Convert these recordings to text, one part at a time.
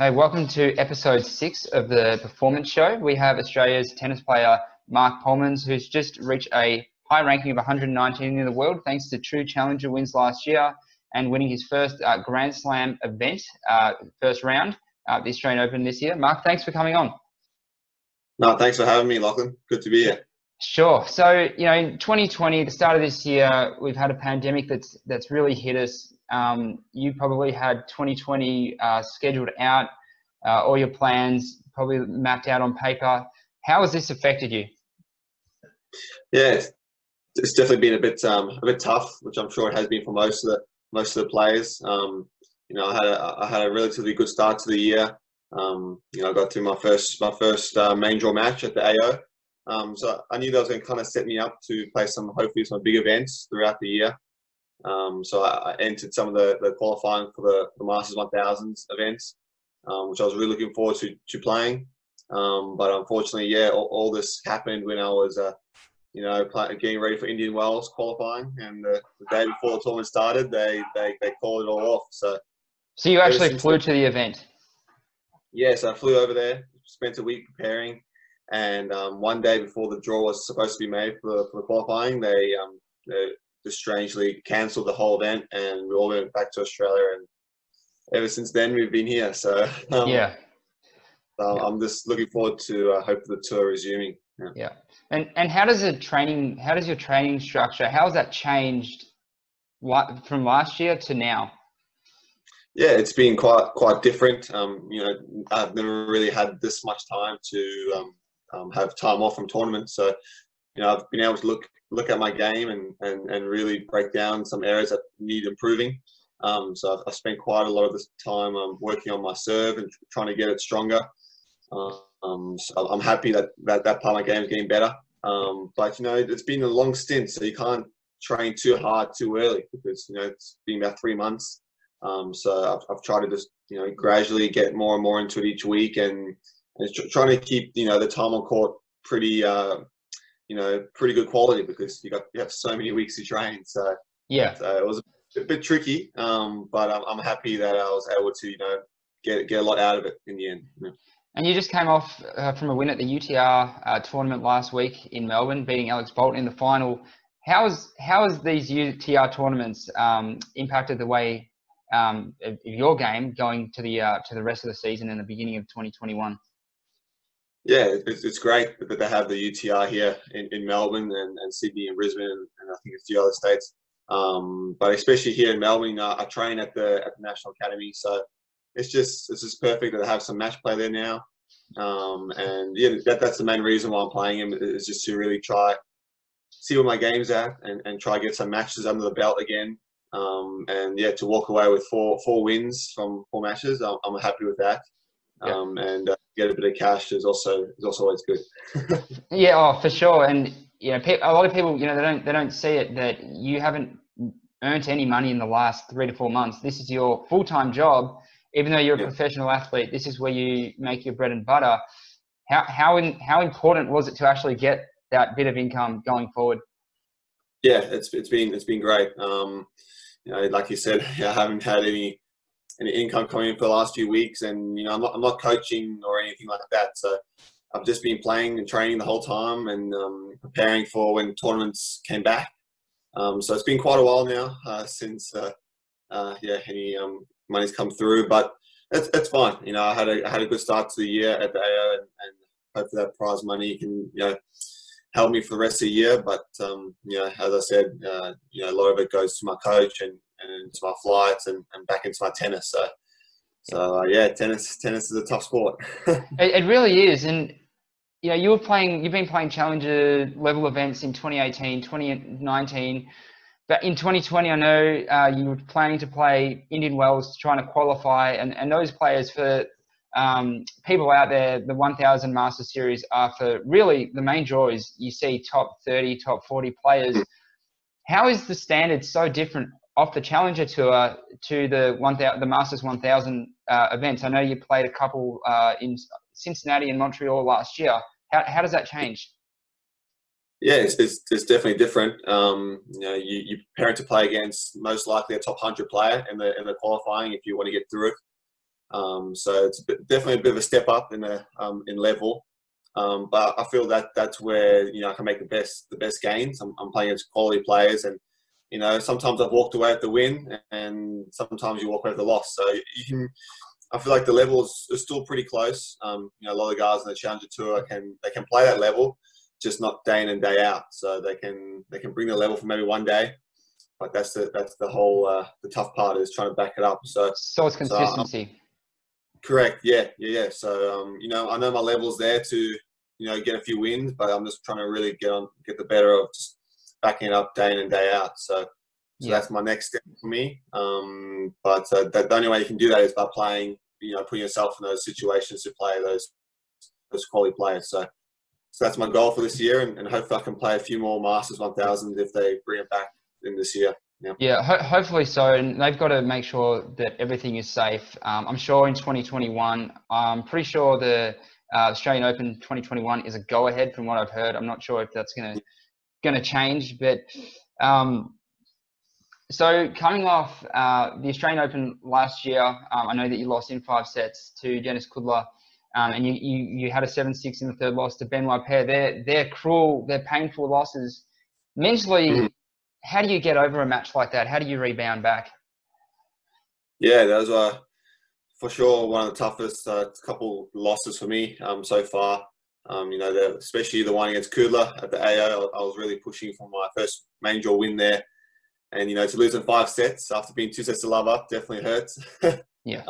Hey, welcome to episode 6 of the Performance Show. We have Australia's tennis player Marc Polmans, who's just reached a high ranking of 119 in the world thanks to 2 Challenger wins last year and winning his first Grand Slam event, first round, the Australian Open this year. Marc, thanks for coming on. No, thanks for having me, Lachlan. Good to be here. Sure. So, in 2020, the start of this year, we've had a pandemic that's really hit us. You probably had 2020 scheduled out, all your plans probably mapped out on paper. How has this affected you? Yeah, it's definitely been a bit tough, which I'm sure it has been for most of the players. I had a relatively good start to the year. I got through my first main draw match at the AO. So I knew that was going to kind of set me up to play hopefully some big events throughout the year. So I entered some of the qualifying for the Masters 1000s events, which I was really looking forward to playing. But unfortunately, yeah, all this happened when I was, getting ready for Indian Wells qualifying, and the day before the tournament started, they called it all off. So you actually flew to the event? Yes, I flew over there, spent a week preparing. And one day before the draw was supposed to be made for the qualifying, they just strangely cancelled the whole event, and we all went back to Australia. And ever since then, we've been here. So I'm just looking forward to hopefully the tour resuming. Yeah. And how does your training structure? How has that changed from last year to now? Yeah, it's been quite different. I've never really had this much time to have time off from tournaments. So, I've been able to look at my game and really break down some areas that need improving. So I've spent quite a lot of this time working on my serve and trying to get it stronger. So I'm happy that part of my game is getting better. But it's been a long stint, so you can't train too hard too early because it's been about 3 months. So I've tried to just gradually get more and more into it each week, and trying to keep the time on court pretty pretty good quality because you have so many weeks to train. So yeah, so it was a bit tricky, but I'm happy that I was able to get a lot out of it in the end. And you just came off from a win at the UTR tournament last week in Melbourne, beating Alex Bolton in the final. How has these UTR tournaments impacted the way of your game going to the rest of the season and the beginning of 2021? Yeah, it's great that they have the UTR here in Melbourne and Sydney and Brisbane and I think a few other states. But especially here in Melbourne, I train at the National Academy, so it's just perfect that they have some match play there now. And yeah, that's the main reason why I'm playing him, is just to really try see where my game's at and try to get some matches under the belt again. And yeah, to walk away with four wins from 4 matches, I'm happy with that. Yeah. And get a bit of cash is also always good. Yeah, oh, for sure. And a lot of people, they don't see it that you haven't earned any money in the last 3 to 4 months. This is your full-time job, even though you're a professional athlete. This is where you make your bread and butter. How important was it to actually get that bit of income going forward? Yeah, it's been great. Like you said, I haven't had any income coming in for the last few weeks, and I'm not coaching or anything like that. So I've just been playing and training the whole time and preparing for when tournaments came back. So it's been quite a while now since any money's come through, but it's fine. I had a good start to the year at the AO, and hopefully that prize money can help me for the rest of the year. But as I said, a lot of it goes to my coach and to my flights and back into my tennis. So yeah, tennis is a tough sport. It really is. And you've been playing challenger level events in 2018, 2019, but in 2020, I know you were planning to play Indian Wells, trying to qualify, and those players, for people out there, the 1000 Master Series are for really the main draw is you see top 30, top 40 players. How is the standard so different off the Challenger Tour to the Masters 1000 events? I know you played a couple in Cincinnati and Montreal last year. How does that change? Yeah, it's definitely different. You're preparing to play against most likely a top 100 player in the qualifying if you want to get through it. So it's definitely a bit of a step up in level. But I feel that that's where I can make the best gains. I'm playing against quality players, and sometimes I've walked away with the win, and sometimes you walk away with the loss. So I feel like the level is still pretty close. A lot of guys in the Challenger Tour they can play that level, just not day in and day out. So they can bring the level for maybe one day, but that's the whole the tough part is trying to back it up. So it's consistency. Correct. Yeah. So I know my level's there to get a few wins, but I'm just trying to really get the better of just backing it up day in and day out. So that's my next step for me. But the only way you can do that is by playing, putting yourself in those situations to play those quality players. So that's my goal for this year, and hopefully I can play a few more Masters 1000 if they bring it back in this year. Yeah, hopefully so. And they've got to make sure that everything is safe. I'm sure in 2021, I'm pretty sure the Australian Open 2021 is a go-ahead from what I've heard. I'm not sure if that's going to change, but so coming off the Australian Open last year, I know that you lost in 5 sets to Dennis Kudla, and you had a 7-6 in the third loss to Benoit Paire. They're cruel, they're painful losses. Mentally, how do you get over a match like that? How do you rebound back? Yeah, those are for sure one of the toughest couple losses for me so far. Especially the one against Kudla at the AO. I was really pushing for my first major win there. And, to lose in 5 sets after being 2 sets to Laver definitely hurts. Yeah.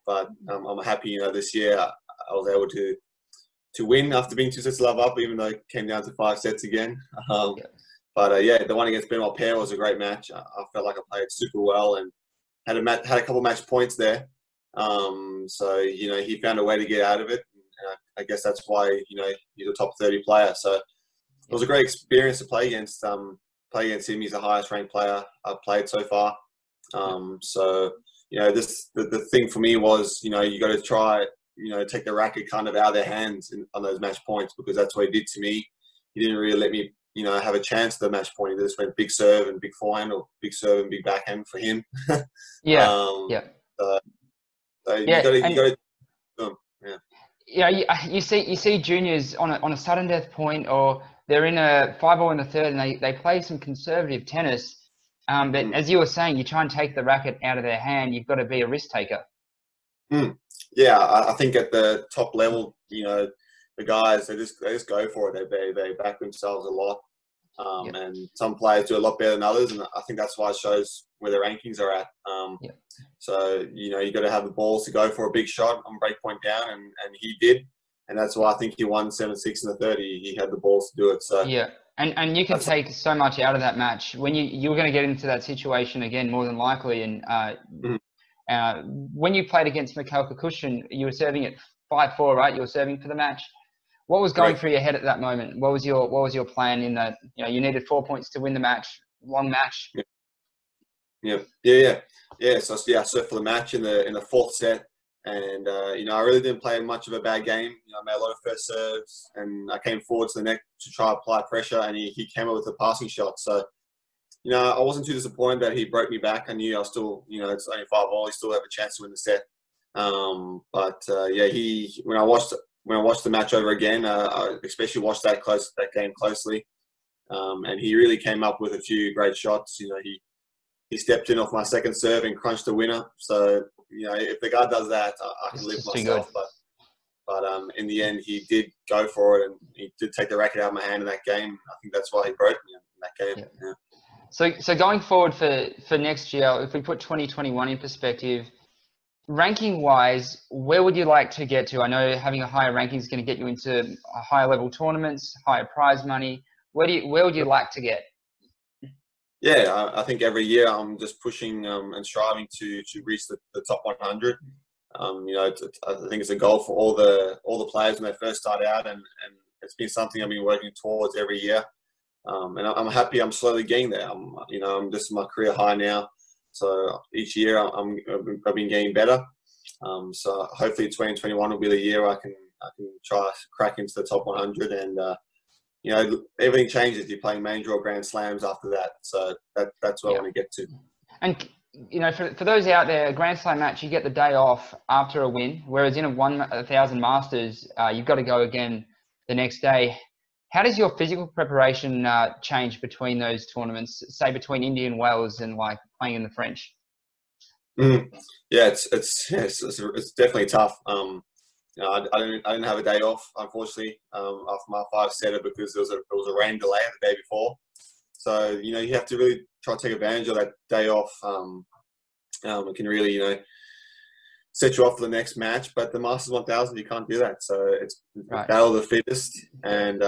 But I'm happy, this year I was able to win after being 2 sets to Laver, even though it came down to 5 sets again. But the one against Benoit Paire was a great match. I felt like I played super well and had a couple match points there. So he found a way to get out of it. And I guess that's why he's a top 30 player. So it was a great experience to play against him. He's the highest ranked player I've played so far. So the thing for me was you got to try take the racket kind of out of their hands on those match points, because that's what he did to me. He didn't really let me have a chance at the match point. He just went big serve and big forehand, or big serve and big backhand for him. So you see juniors on a sudden death point, or they're in a 5-all in the third, and they play some conservative tennis. But as you were saying, you try and take the racket out of their hand. You've got to be a risk taker. Yeah, I think at the top level, the guys they just go for it. They back themselves a lot, and some players do a lot better than others, and I think that's why it shows where the rankings are at. So you got to have the balls to go for a big shot on break point down, and he did, and that's why I think he won 7-6 in the third. He had the balls to do it. So and you can take so much out of that match when you're going to get into that situation again, more than likely, and. When you played against Mikhail Kukushin, you were serving at 5-4, right? You were serving for the match. What was going through your head at that moment? What was your plan in that? You needed 4 points to win the match, long match. Yeah. So for the match in the fourth set, and I really didn't play much of a bad game. I made a lot of first serves, and I came forward to the net to try to apply pressure, and he came up with a passing shot. So. I wasn't too disappointed that he broke me back. I knew I was still, it's only 5-all. He still have a chance to win the set. When I watched the match over again, I especially watched that game closely. And he really came up with a few great shots. He stepped in off my second serve and crunched the winner. So, if the guy does that, I can live myself. But in the end, he did go for it, and he did take the racket out of my hand in that game. I think that's why he broke me in that game. Yeah. So going forward for next year, if we put 2021 in perspective, ranking-wise, where would you like to get to? I know having a higher ranking is going to get you into higher level tournaments, higher prize money. Where would you like to get? Yeah, I think every year I'm just pushing and striving to reach the top 100. I think it's a goal for all the players when they first start out, and it's been something I've been working towards every year. And I'm happy I'm slowly getting there. I'm just my career high now. So each year I've been getting better. So hopefully 2021 will be the year I can try to crack into the top 100. And everything changes. You're playing major or grand slams after that. So that's what I want to get to. And for those out there, a Grand Slam match, you get the day off after a win, whereas in a 1,000 Masters, you've got to go again the next day. How does your physical preparation change between those tournaments, say between India and Wales and like playing in the French? Yeah, it's definitely tough. I didn't have a day off, unfortunately, after my 5-setter because there was a rain delay the day before. So you have to really try to take advantage of that day off. It can really set you off for the next match. But the Masters 1000, you can't do that. So it's Right. battle of the fittest, and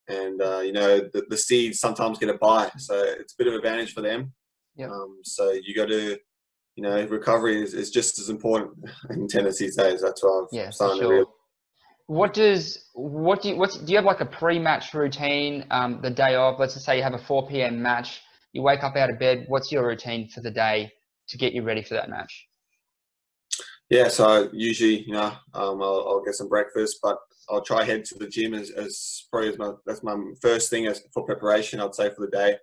the seeds sometimes get a bye, so it's a bit of advantage for them. Yep. So you got to. Recovery is just as important in tennis these days. That's what I've started to realize. Do you have like a pre-match routine, the day off? Let's just say you have a 4 p.m. match, you wake up out of bed. What's your routine for the day to get you ready for that match? Yeah, so usually, I'll get some breakfast, but I'll try head to the gym that's my first thing for preparation, I'd say, for the day,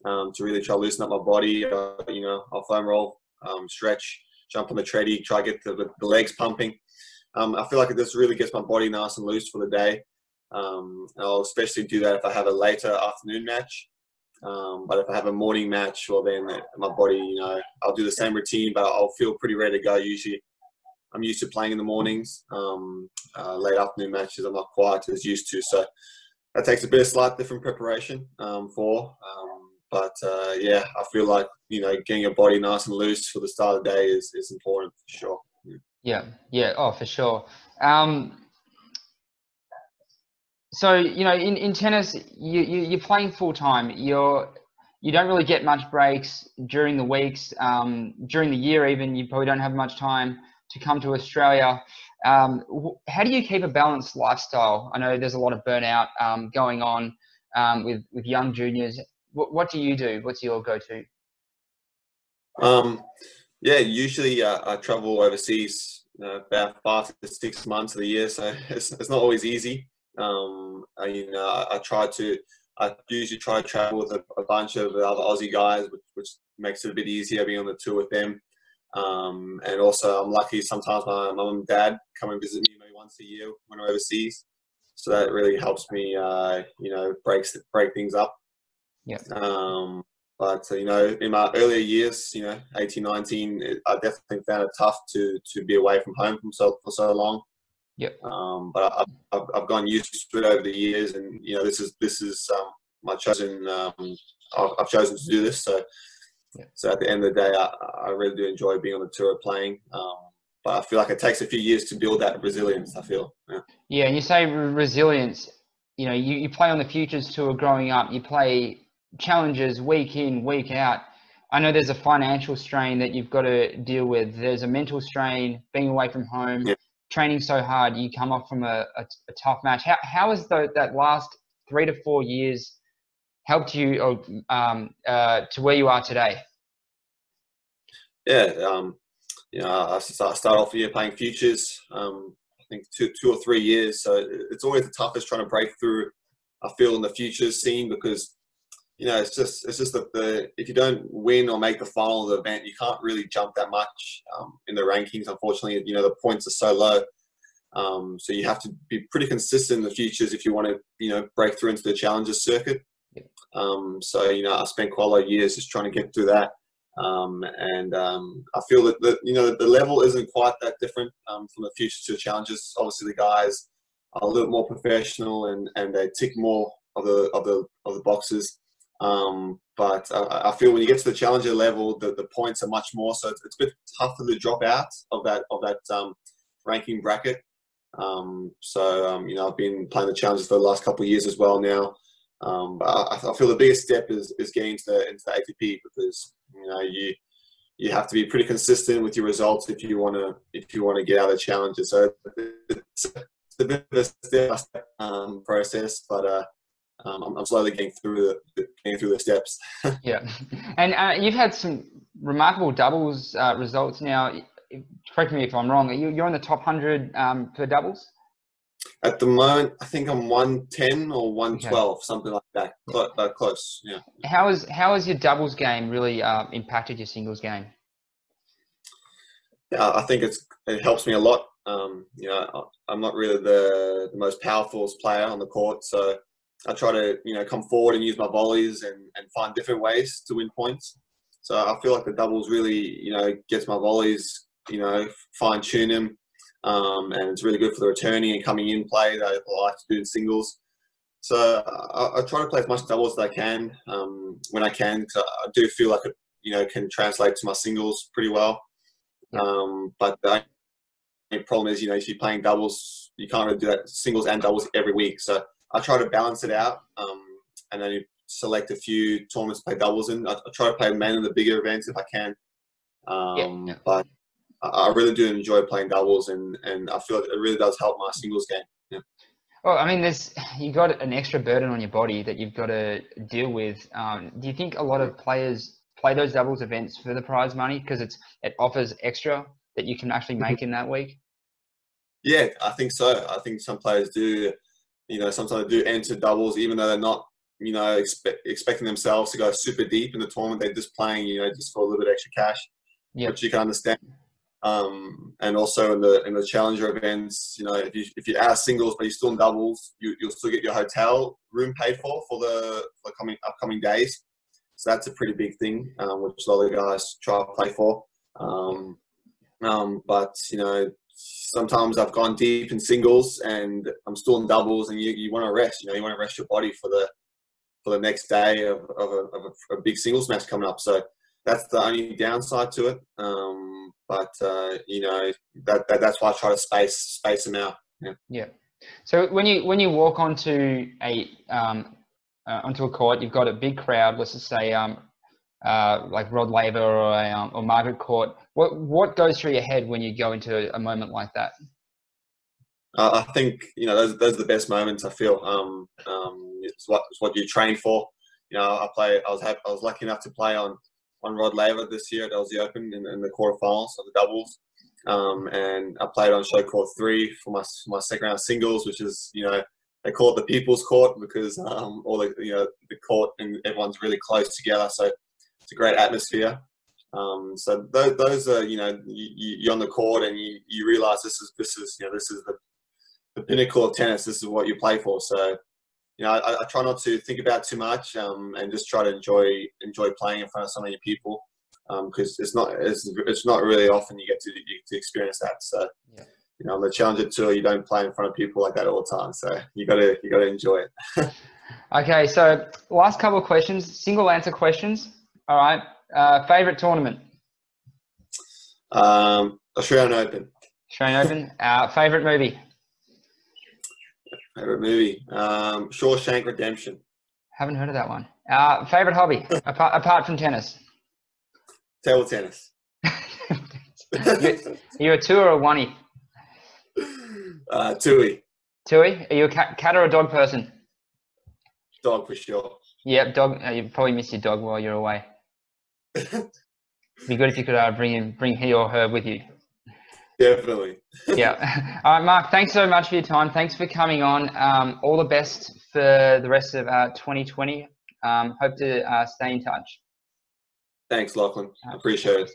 to really try to loosen up my body. I'll foam roll, stretch, jump on the treadie, try to get the legs pumping. I feel like this really gets my body nice and loose for the day. I'll especially do that if I have a later afternoon match. But if I have a morning match, well then my body, I'll do the same routine, but I'll feel pretty ready to go. Usually I'm used to playing in the mornings. Late afternoon matches I'm not quite as used to. So that takes a bit of slight different preparation But I feel like, getting your body nice and loose for the start of the day is important for sure. Yeah. Oh, for sure. So, in tennis, you're playing full time. You don't really get much breaks during the weeks. During the year even, you probably don't have much time to come to Australia. How do you keep a balanced lifestyle? I know there's a lot of burnout going on with young juniors. What do you do? What's your go-to? Usually I travel overseas about 5 to 6 months of the year, so it's not always easy. I usually try to travel with a bunch of other Aussie guys, which makes it a bit easier being on the tour with them. And also I'm lucky sometimes my mum and dad come and visit me maybe once a year when I'm overseas. So that really helps me, break things up. Yeah. But in my earlier years, 18, 19, I definitely found it tough to be away from home for so long. Yep. But I've gone used to it over the years, and this is my chosen. I've chosen to do this. So, So at the end of the day, I really do enjoy being on the tour playing. But I feel like it takes a few years to build that resilience. I feel. Yeah, and you say resilience. You play on the Futures Tour growing up. You play challenges week in, week out. I know there's a financial strain that you've got to deal with. There's a mental strain, being away from home, training so hard. You come off from a tough match. How has that last 3 to 4 years helped you to where you are today? I started off the year playing Futures. I think two or 3 years. So it's always the toughest trying to break through, I feel, in the Futures scene, because it's just that if you don't win or make the final of the event, you can't really jump that much in the rankings. Unfortunately, the points are so low. So you have to be pretty consistent in the Futures if you want to, break through into the Challengers circuit. I spent quite a lot of years just trying to get through that. I feel that the level isn't quite that different from the Futures to the Challengers. Obviously, the guys are a little more professional and they tick more of the boxes. But I feel when you get to the Challenger level, the points are much more. So it's a bit tougher to drop out of that ranking bracket. I've been playing the Challengers for the last couple of years as well now. But I feel the biggest step is getting into the ATP, because you have to be pretty consistent with your results if you want to get out of the Challenger. So it's a bit of a step-by-step process, but I'm slowly getting through the steps. Yeah, and you've had some remarkable doubles results now. Correct me if I'm wrong. You're in the top 100 for doubles. At the moment, I think I'm 110 or 112, Okay. something like that. Close, yeah. How has your doubles game really impacted your singles game? Yeah, I think it helps me a lot. You know, I'm not really the most powerful player on the court, so I try to, you know, come forward and use my volleys and find different ways to win points. So I feel like the doubles really, you know, gets my volleys, you know, fine tune them, and it's really good for the returning and coming in play that I like to do in singles. So I try to play as much doubles as I can when I can, because I do feel like it, you know, can translate to my singles pretty well. Yeah. But the only problem is, you know, if you're playing doubles, you can't really do that singles and doubles every week. So I try to balance it out, and then select a few tournaments to play doubles in. I try to play mainly the bigger events if I can. Yeah. But I really do enjoy playing doubles, and I feel like it really does help my singles game. Yeah. Well, I mean, you got an extra burden on your body that you've got to deal with. Do you think a lot of players play those doubles events for the prize money because it offers extra that you can actually make in that week? Yeah, I think so. I think some players do, you know, sometimes do enter doubles even though they're not, you know, expecting themselves to go super deep in the tournament. They're just playing, you know, just for a little bit extra cash, Yep. which you can understand. And also in the challenger events, you know, if you add singles but you're still in doubles, you'll still get your hotel room paid for the upcoming days. So that's a pretty big thing, which a lot of guys try to play for. But you know, sometimes I've gone deep in singles and I'm still in doubles, and you want to rest. You know, you want to rest your body for the next day of a big singles match coming up. So that's the only downside to it. But you know, that's why I try to space them out. Yeah. Yeah. So when you walk onto a court, you've got a big crowd. Let's just say like Rod Laver or Margaret court. What goes through your head when you go into a moment like that? I think, you know, those are the best moments. I feel it's what you train for. You know, I was lucky enough to play on Rod Laver this year. That was the Open in the quarterfinals of the doubles, and I played on show court 3 for my second round singles, which is, you know, they call it the people's court because all the, you know, the court and everyone's really close together. So it's a great atmosphere. So those are, you know, you're on the court and you realize this is you know, this is the pinnacle of tennis. This is what you play for. So, you know, I try not to think about too much, and just try to enjoy playing in front of so many people, because it's not really often you get to experience that. So, yeah. You know, on the Challenger Tour, you don't play in front of people like that all the time. So you gotta enjoy it. Okay, so last couple of questions, single answer questions. All right. Favorite tournament? Australian Open. Australian Open. Favorite movie? Favorite movie? Shawshank Redemption. Haven't heard of that one. Favorite hobby apart from tennis? Table tennis. You a two or a oney? Tui. Tui? Are you a cat or a dog person? Dog for sure. Yep, dog. You probably miss your dog while you're away. It'd be good if you could bring he or her with you. Definitely. Yeah. All right, Mark, thanks so much for your time. Thanks for coming on. All the best for the rest of 2020. Hope to stay in touch. Thanks, Lachlan. Appreciate it.